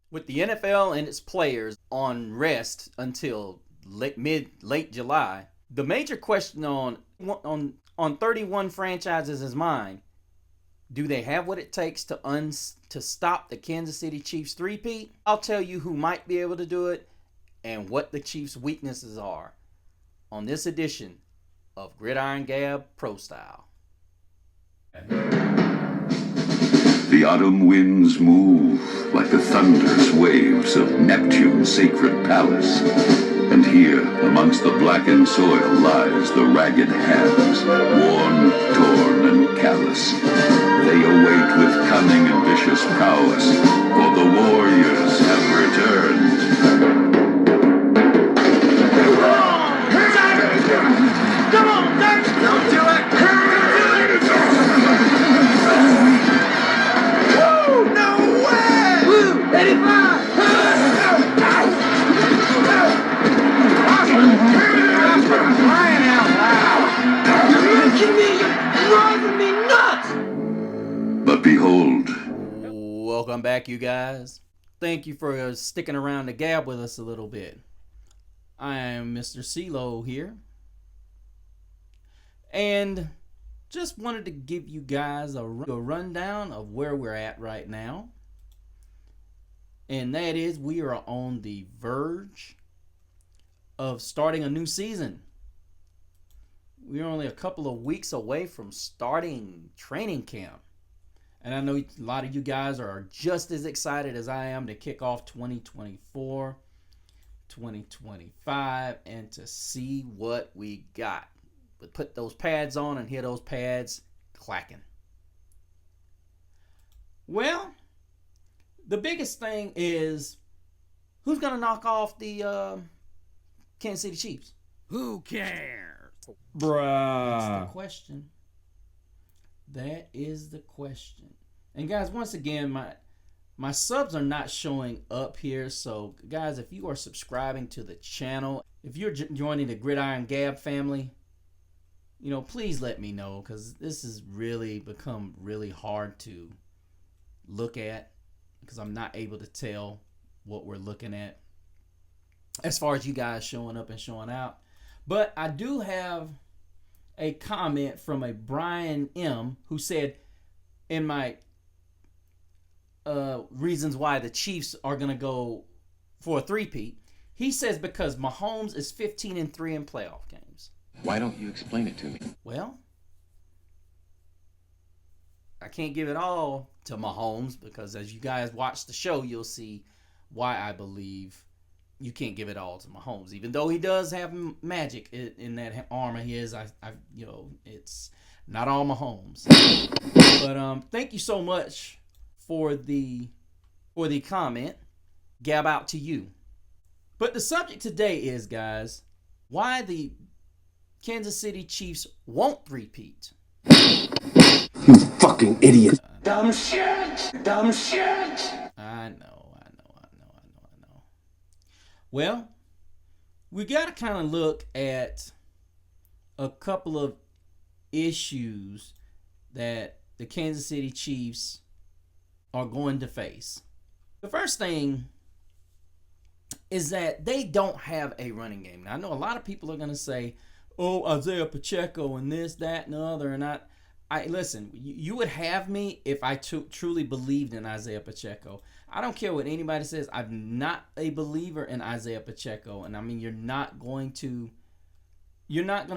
With the NFL and its players on rest until late July, the major question on 31 franchises is mine. Do they have what it takes to stop the Kansas City Chiefs three-peat? I'll tell you who might be able to do it and what the Chiefs' weaknesses are on this edition of Gridiron Gab Pro Style. The autumn winds move like the thunderous waves of Neptune's sacred palace. And here, amongst the blackened soil, lies the ragged hands, worn, torn, and callous. They await with cunning and vicious prowess, for the warriors have returned. Come on, Dutch! Don't do it! Woo! No way! Woo! 85! Crying out loud! You're making me driving me nuts! But behold, Welcome back, you guys. Thank you for sticking around to gab with us a little bit. I am Mr. CeeLo here. And just wanted to give you guys a rundown of where we're at right now. And that is, we are on the verge of starting a new season. We're only a couple of weeks away from starting training camp. And I know a lot of you guys are just as excited as I am to kick off 2024, 2025, and to see what we got. But put those pads on and hear those pads clacking. Well, the biggest thing is, who's going to knock off the Kansas City Chiefs? Who cares? That's the Bruh. question. That is the question. And guys, once again, my subs are not showing up here. So guys, if you are subscribing to the channel, if you're joining the Gridiron Gab family, please let me know, because this has really become really hard to look at, because I'm not able to tell what we're looking at as far as you guys showing up and showing out. But I do have a comment from a Brian M, who said, in my reasons why the Chiefs are going to go for a three-peat, he says because Mahomes is 15-3 in playoff games. Why don't you explain it to me? Well, I can't give it all to Mahomes, because as you guys watch the show, you'll see why I believe you can't give it all to Mahomes. Even though he does have magic in that arm of his, it's not all Mahomes. But thank you so much for the comment. Gab out to you. But the subject today is, guys, why the Kansas City Chiefs won't three-peat. You fucking idiot. Dumb shit! Dumb shit! I know. Well, we got to kind of look at a couple of issues that the Kansas City Chiefs are going to face. The first thing is that they don't have a running game. Now, I know a lot of people are going to say, oh, Isaiah Pacheco and this, that, and the other. And I listen, you would have me if I truly believed in Isaiah Pacheco. I don't care what anybody says. I'm not a believer in Isaiah Pacheco. And I mean, you're not going to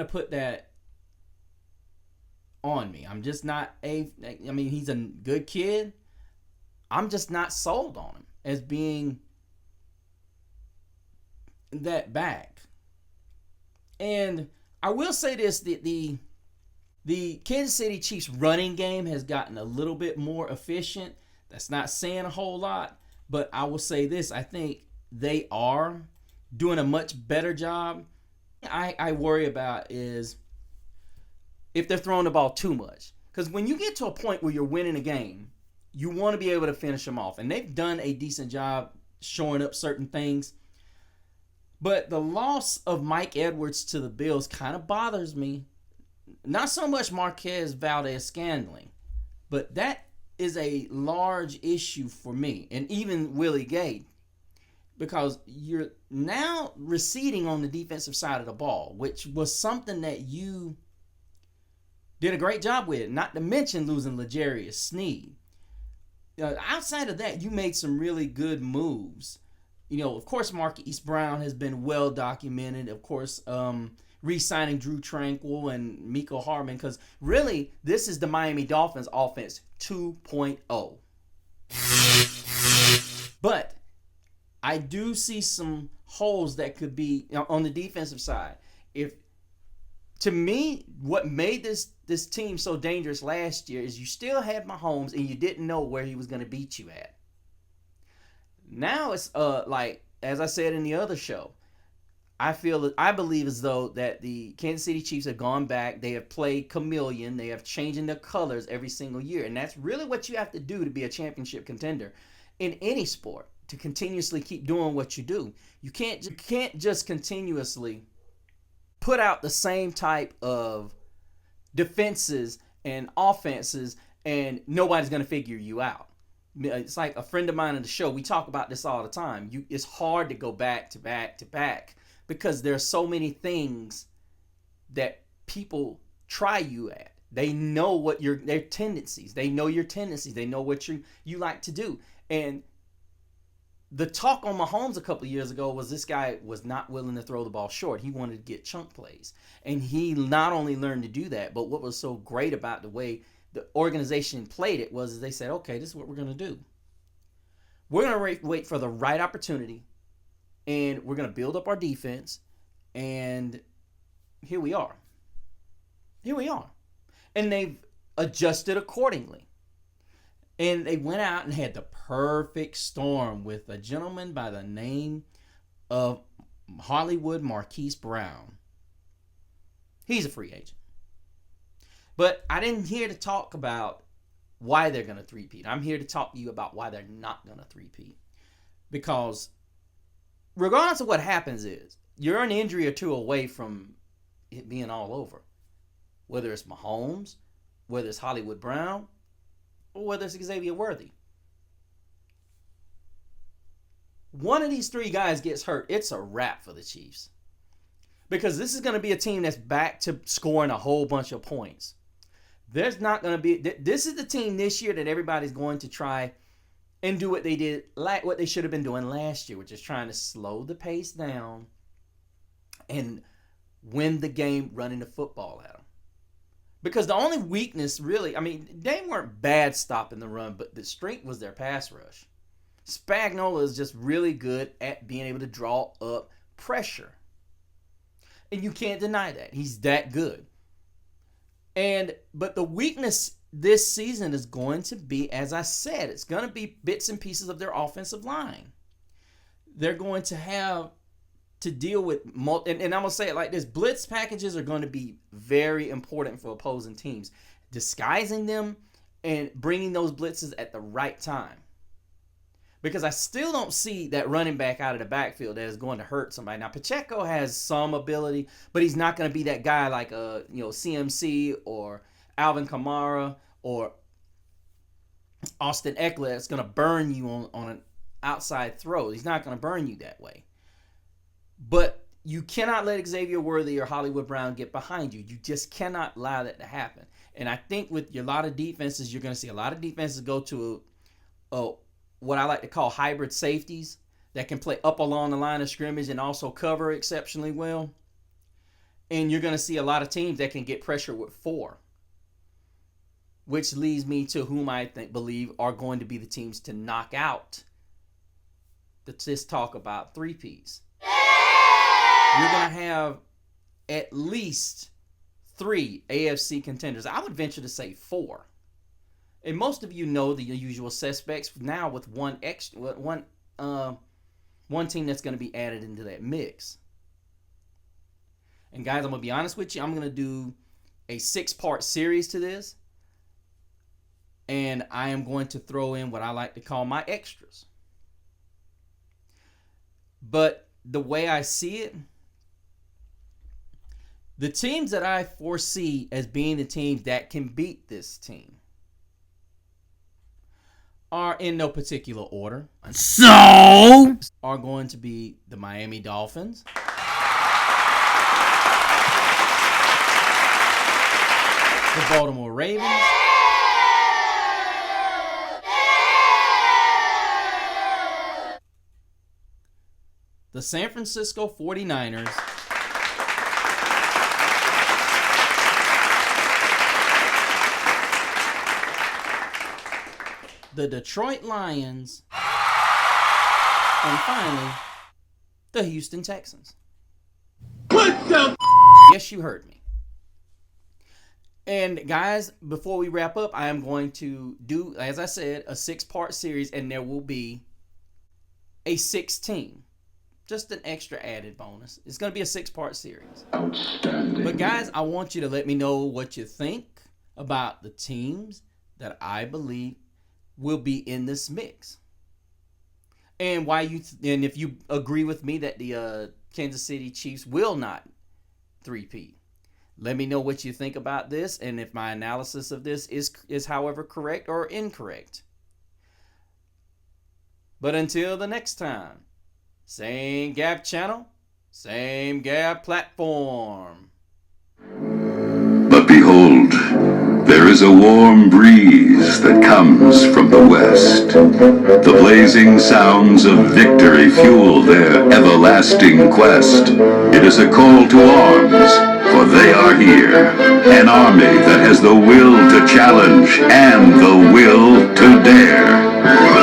put that on me. I'm just not he's a good kid. I'm just not sold on him as being that back. And I will say this, the Kansas City Chiefs running game has gotten a little bit more efficient. That's not saying a whole lot, but I will say this, I think they are doing a much better job. I worry about is if they're throwing the ball too much. Because when you get to a point where you're winning a game, you want to be able to finish them off. And they've done a decent job showing up certain things. But the loss of Mike Edwards to the Bills kind of bothers me. Not so much Marquez Valdez-Scantling, but that is a large issue for me, and even Willie Gay, because you're now receding on the defensive side of the ball, which was something that you did a great job with, not to mention losing L'Jarius Sneed. Outside of that, you made some really good moves. Of course, Marquise Brown has been well documented. Of course, re-signing Drew Tranquill and Mecole Hardman, because really, this is the Miami Dolphins offense 2.0. But I do see some holes that could be on the defensive side. To me, what made this team so dangerous last year is you still had Mahomes and you didn't know where he was going to beat you at. Now it's like, as I said in the other show, I believe as though that the Kansas City Chiefs have gone back. They have played chameleon. They have changing their colors every single year. And that's really what you have to do to be a championship contender in any sport, to continuously keep doing what you do. You can't just continuously put out the same type of defenses and offenses and nobody's going to figure you out. It's like a friend of mine on the show. We talk about this all the time. It's hard to go back to back to back because there are so many things that people try you at. They know what their tendencies. They know your tendencies. They know what you like to do. And the talk on Mahomes a couple of years ago was this guy was not willing to throw the ball short. He wanted to get chunk plays. And he not only learned to do that, but what was so great about the way the organization played it was they said, okay, this is what we're going to do. We're going to wait for the right opportunity, and we're going to build up our defense, and here we are. Here we are. And they've adjusted accordingly. And they went out and had the perfect storm with a gentleman by the name of Hollywood Marquise Brown. He's a free agent. But I didn't here to talk about why they're going to three-peat. I'm here to talk to you about why they're not going to three-peat. Because regardless of what happens is, you're an injury or two away from it being all over. Whether it's Mahomes, whether it's Hollywood Brown, or whether it's Xavier Worthy. One of these three guys gets hurt, it's a wrap for the Chiefs. Because this is going to be a team that's back to scoring a whole bunch of points. There's not going to be... This is the team this year that everybody's going to try and do what they did, like what they should have been doing last year, which is trying to slow the pace down and win the game running the football at them. Because the only weakness, really, they weren't bad stopping the run, but the strength was their pass rush. Spagnuolo is just really good at being able to draw up pressure. And you can't deny that. He's that good. But the weakness this season is going to be, as I said, it's going to be bits and pieces of their offensive line. They're going to have to deal with, and I'm going to say it like this, blitz packages are going to be very important for opposing teams. Disguising them and bringing those blitzes at the right time. Because I still don't see that running back out of the backfield that is going to hurt somebody. Now, Pacheco has some ability, but he's not going to be that guy like CMC or Alvin Kamara or Austin Eckler that's going to burn you on an outside throw. He's not going to burn you that way. But you cannot let Xavier Worthy or Hollywood Brown get behind you. You just cannot allow that to happen. And I think with a lot of defenses, you're going to see a lot of defenses go to what I like to call hybrid safeties that can play up along the line of scrimmage and also cover exceptionally well. And you're going to see a lot of teams that can get pressure with 4. Which leads me to whom I believe are going to be the teams to knock out this talk about three-peats. You're going to have at least 3 AFC contenders. I would venture to say 4. And most of you know the usual suspects now with one team that's going to be added into that mix. And guys, I'm going to be honest with you. I'm going to do a 6-part series to this. And I am going to throw in what I like to call my extras. But the way I see it, the teams that I foresee as being the teams that can beat this team are in no particular order. So, Are going to be the Miami Dolphins, the Baltimore Ravens, the San Francisco 49ers, the Detroit Lions, and finally, the Houston Texans. What the? Yes, you heard me. And guys, before we wrap up, I am going to do, as I said, a 6-part series, and there will be a 6th team. Just an extra added bonus. It's going to be a 6-part series. Outstanding. But guys, I want you to let me know what you think about the teams that I believe will be in this mix. And why and if you agree with me that the Kansas City Chiefs will not 3-peat. Let me know what you think about this and if my analysis of this is however correct or incorrect. But until the next time, same Gab channel, same Gab platform. But behold, there is a warm breeze that comes from the west. The blazing sounds of victory fuel their everlasting quest. It is a call to arms, for they are here. An army that has the will to challenge and the will to dare.